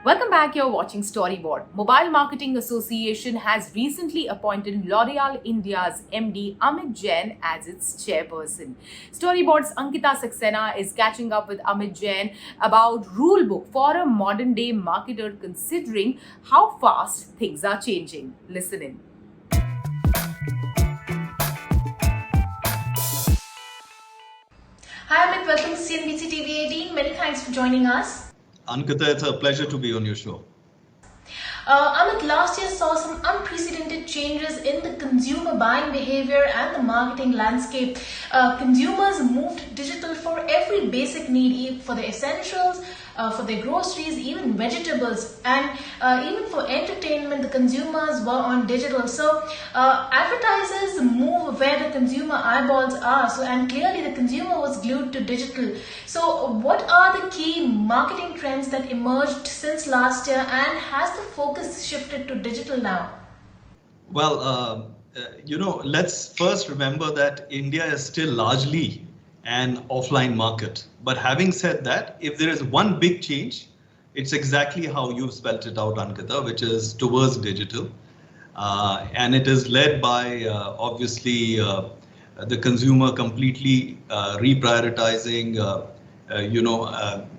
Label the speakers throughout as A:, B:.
A: Welcome back. You're watching Storyboard. Mobile Marketing Association has recently appointed Loreal India's MD Amit Jain as its chairperson. Storyboard's Ankita Saxena is catching up with Amit Jain about rulebook for a modern day marketer considering how fast things are changing. Listen in.
B: Hi Amit, welcome to CNBC TV 18. Many thanks for joining us.
C: Ankita, it's a pleasure to be on your show.
B: Amit, last year saw some unprecedented changes in the consumer buying behavior and the marketing landscape. Consumers moved digital for every basic need, for the essentials, for their groceries, even vegetables, and even for entertainment, the consumers were on digital. So advertisers move where the consumer eyeballs are. So and clearly the consumer was glued to digital. So what are the key marketing trends that emerged since last year, and has the focus shifted to digital now?
C: Well, let's first remember that India is still largely an offline market. But having said that, if there is one big change, it's exactly how you spelt it out, Ankita, which is towards digital. And it is led by, obviously, the consumer completely reprioritizing,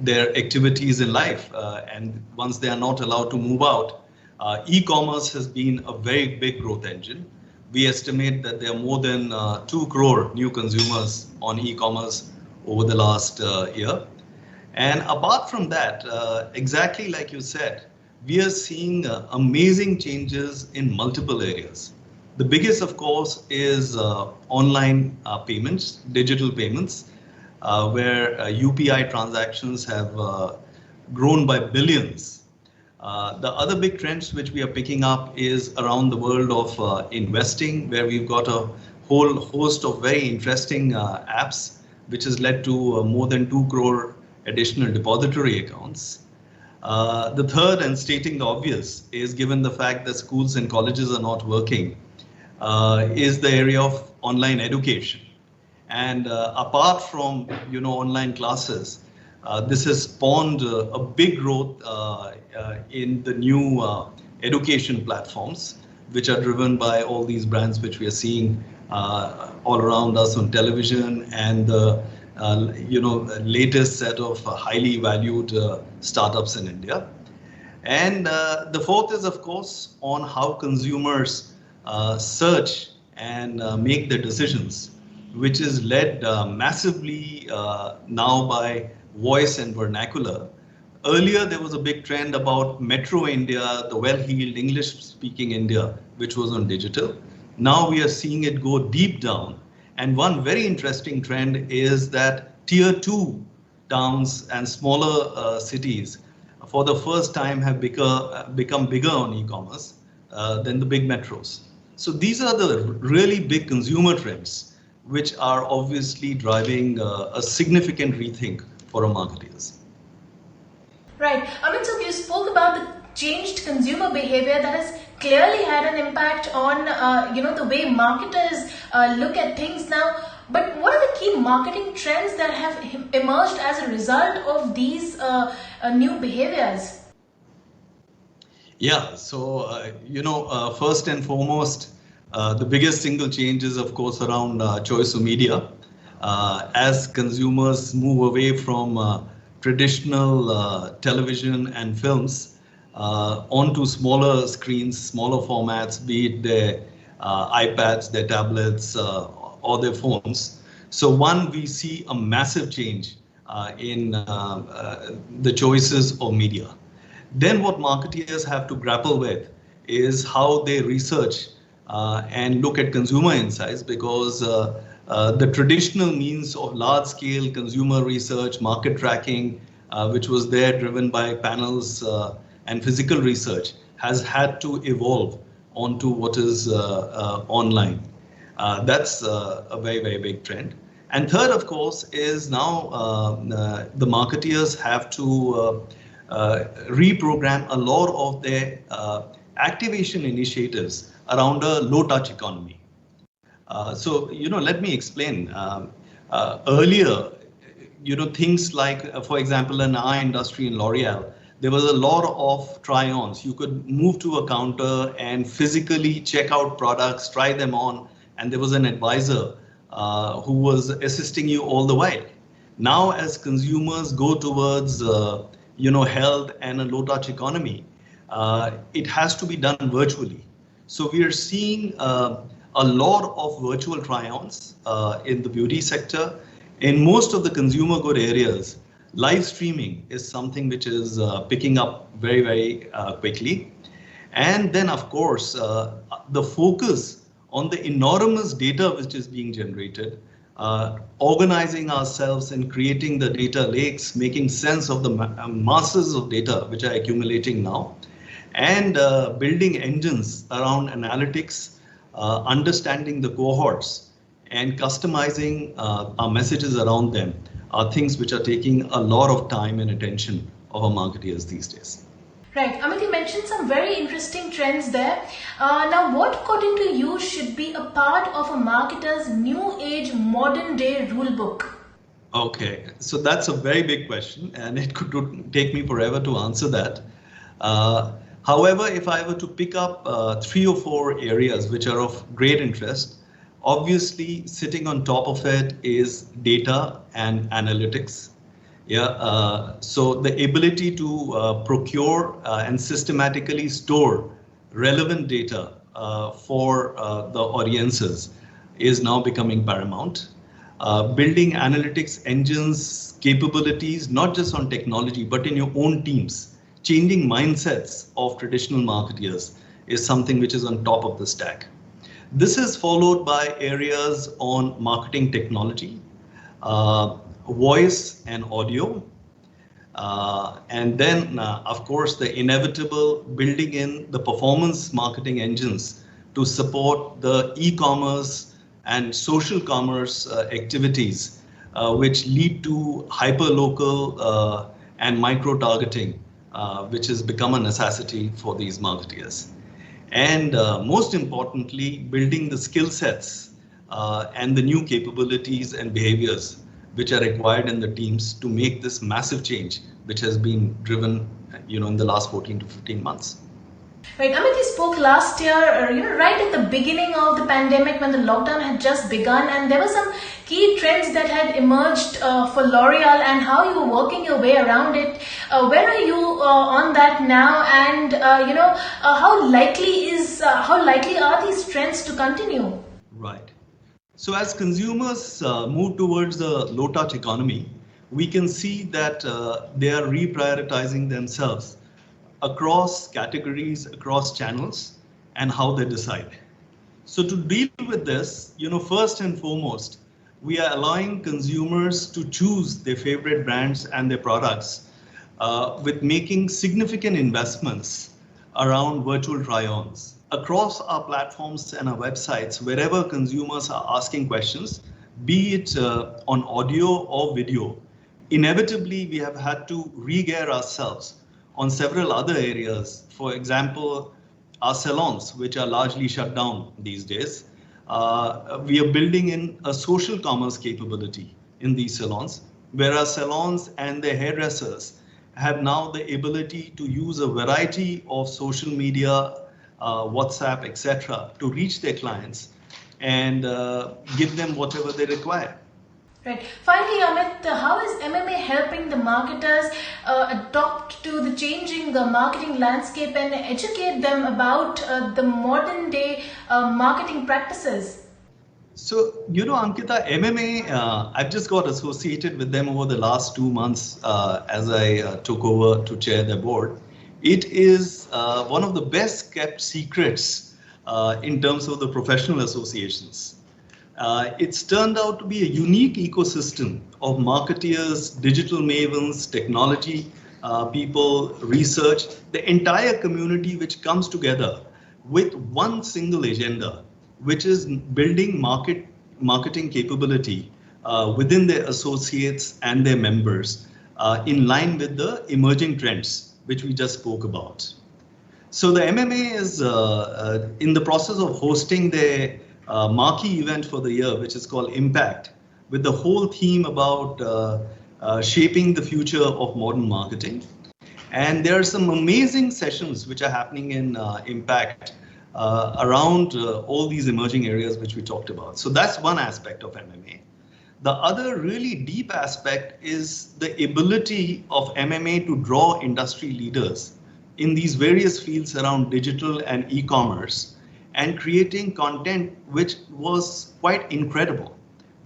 C: their activities in life. And once they are not allowed to move out, e-commerce has been a very big growth engine. We estimate that there are more than 2 crore new consumers on e-commerce over the last year. And apart from that, exactly like you said, we are seeing amazing changes in multiple areas. The biggest, of course, is online payments, digital payments, where UPI transactions have grown by billions. The other big trends which we are picking up is around the world of investing, where we've got a whole host of very interesting apps, which has led to more than 2 crore additional depository accounts. The third, and stating the obvious, is given the fact that schools and colleges are not working, is the area of online education. And apart from online classes, this has spawned a big growth in the new education platforms, which are driven by all these brands which we are seeing all around us on television, and the latest set of highly valued startups in India. And the fourth is, of course, on how consumers search and make their decisions, which is led massively now by voice and vernacular. Earlier, there was a big trend about Metro India, the well-heeled English-speaking India, which was on digital. Now we are seeing it go deep down. And one very interesting trend is that tier 2 towns and smaller cities, for the first time, have become bigger on e-commerce than the big metros. So these are the really big consumer trends, which are obviously driving a significant rethink for our marketers.
B: Right. Amit, so you spoke about the changed consumer behavior that has clearly had an impact on the way marketers look at things now. But what are the key marketing trends that have emerged as a result of these new behaviors?
C: Yeah, so first and foremost, the biggest single change is, of course, around choice of media. As consumers move away from traditional television and films onto smaller screens, smaller formats, be it their iPads, their tablets, or their phones. So one, we see a massive change in the choices of media. Then what marketeers have to grapple with is how they research and look at consumer insights, because the traditional means of large-scale consumer research, market tracking, which was there driven by panels and physical research, has had to evolve onto what is online. That's a very, very big trend. And third, of course, is now the marketeers have to reprogram a lot of their activation initiatives around a low-touch economy. So let me explain. Earlier, things like, for example, in our industry in L'Oreal, there was a lot of try-ons. You could move to a counter and physically check out products, try them on, and there was an advisor who was assisting you all the while. Now, as consumers go towards health and a low-touch economy, it has to be done virtually. So we are seeing a lot of virtual try-ons in the beauty sector. In most of the consumer good areas, live streaming is something which is picking up very, very quickly. And then, of course, the focus on the enormous data which is being generated, organizing ourselves and creating the data lakes, making sense of the masses of data which are accumulating now, and building engines around analytics, understanding the cohorts and customizing our messages around them are things which are taking a lot of time and attention of our marketeers these days.
B: Right. Amit, you mentioned some very interesting trends there. Now, what according to you should be a part of a marketer's new age modern day rule book?
C: Okay, so that's a very big question and it could take me forever to answer that. However, if I were to pick up 3 or 4 areas which are of great interest, obviously sitting on top of it is data and analytics. So the ability to procure and systematically store relevant data for the audiences is now becoming paramount. Building analytics engines, capabilities, not just on technology, but in your own teams. Changing mindsets of traditional marketeers is something which is on top of the stack. This is followed by areas on marketing technology, voice and audio, and then, of course, the inevitable building in the performance marketing engines to support the e-commerce and social commerce activities, which lead to hyper-local and micro-targeting, which has become a necessity for these marketeers. And most importantly, building the skill sets and the new capabilities and behaviors which are required in the teams to make this massive change, which has been driven, in the last 14 to 15 months.
B: Right, Amit, you spoke last year, right at the beginning of the pandemic when the lockdown had just begun, and there were some key trends that had emerged for L'Oreal and how you were working your way around it. Where are you on that now, and how likely are these trends to continue?
C: Right. So as consumers move towards the low-touch economy, we can see that they are reprioritizing themselves across categories, across channels, and how they decide. So to deal with this, first and foremost, we are allowing consumers to choose their favorite brands and their products with making significant investments around virtual try-ons. Across our platforms and our websites, wherever consumers are asking questions, be it on audio or video, inevitably we have had to re-gear ourselves on several other areas. For example, our salons, which are largely shut down these days. We are building in a social commerce capability in these salons, where our salons and their hairdressers have now the ability to use a variety of social media, WhatsApp, etc., to reach their clients and give them whatever they require.
B: Right. Finally, Amit, how is MMA helping the marketers adopt to the changing marketing landscape and educate them about the modern day marketing practices?
C: So, Ankita, MMA, I've just got associated with them over the last 2 months as I took over to chair their board. It is one of the best kept secrets in terms of the professional associations. It's turned out to be a unique ecosystem of marketeers, digital mavens, technology people, research, the entire community which comes together with one single agenda, which is building marketing capability within their associates and their members in line with the emerging trends which we just spoke about. So the MMA is in the process of hosting their marquee event for the year, which is called Impact, with the whole theme about shaping the future of modern marketing. And there are some amazing sessions which are happening in Impact around all these emerging areas which we talked about. So that's one aspect of MMA. The other really deep aspect is the ability of MMA to draw industry leaders in these various fields around digital and e-commerce and creating content which was quite incredible.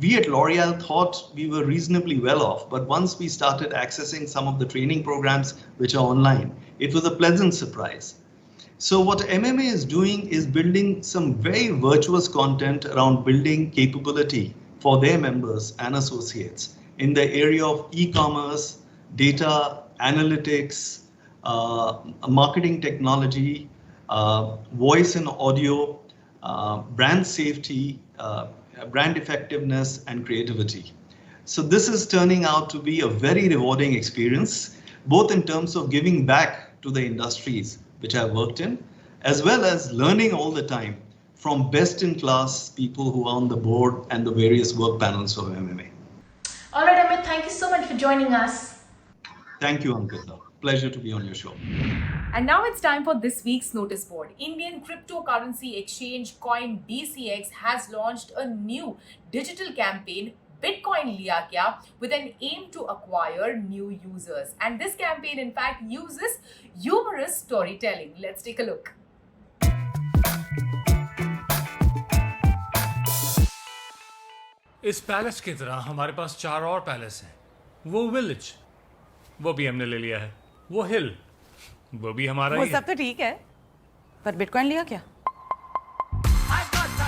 C: We at L'Oreal thought we were reasonably well off, but once we started accessing some of the training programs which are online, it was a pleasant surprise. So what MMA is doing is building some very virtuous content around building capability for their members and associates in the area of e-commerce, data, analytics, marketing technology, voice and audio, brand safety, brand effectiveness, and creativity. So this is turning out to be a very rewarding experience, both in terms of giving back to the industries which I've worked in, as well as learning all the time from best-in-class people who are on the board and the various work panels of MMA.
B: All right, Amit, thank you so much for joining us.
C: Thank you, Ankita. Pleasure to be on your show.
A: And now it's time for this week's notice board. Indian cryptocurrency exchange coin BCX has launched a new digital campaign, Bitcoin Liya Kya, with an aim to acquire new users. And this campaign, in fact, uses humorous storytelling. Let's take a look.
D: इस palace की तरह हमारे पास 4 और palace हैं। वो village, वो भी हमने ले लिया है। वो हिल, वो भी हमारा ही है।
E: वो सब तो ठीक है, पर बिटकॉइन लिया क्या?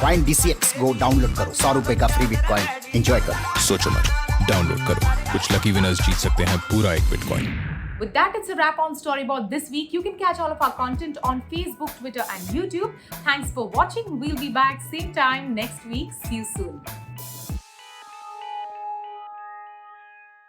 F: कॉइन BCX गो डाउनलोड करो, 100 रुपए का फ्री बिटकॉइन एंजॉय करो।
G: सोचो मत, डाउनलोड करो, कुछ लकी विनर्स जीत सकते हैं पूरा 1 bitcoin.
A: With that, it's a wrap on Storyboard this week. You can catch all of our content on Facebook, Twitter, and YouTube. Thanks for watching. We'll be back same time next week. See you soon.